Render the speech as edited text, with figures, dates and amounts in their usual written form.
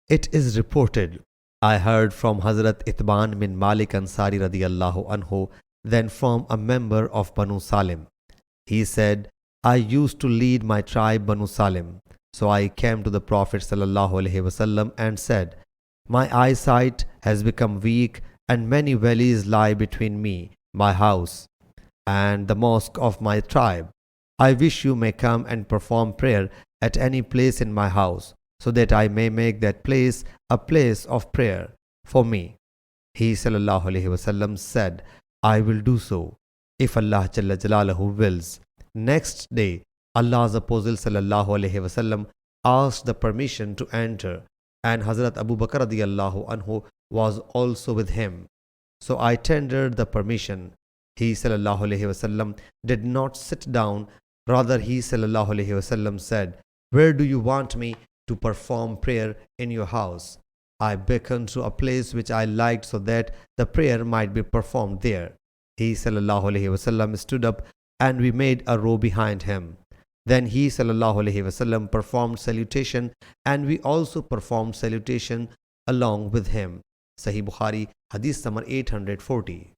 It is reported, I heard from Hazrat Itban bin Malik Ansari radiyallahu anhu, then from a member of Banu Salim. He said, I used to lead my tribe Banu Salim. So I came to the Prophet sallallahu alaihi wasallam and said, my eyesight has become weak and many valleys lie between me, my house, and the mosque of my tribe. I wish you may come and perform prayer at any place in my house, so that I may make that place a place of prayer for me. He sallallahu alaihi wasallam said, I will do so, if Allah Jalla Jalaluhu wills. Next day, Allah's Apostle sallallahu alaihi wasallam asked the permission to enter, and Hazrat Abu Bakr radiyallahu anhu was also with him. So I tendered the permission. He sallallahu alaihi wasallam did not sit down. Rather, he sallallahu alaihi wasallam said, where do you want me to perform prayer in your house? I beckoned to a place which I liked so that the prayer might be performed there. He sallallahu alaihi wasallam stood up and we made a row behind him. Then he sallallahu alaihi wasallam performed salutation and we also performed salutation along with him. Sahih Bukhari Hadith number 840.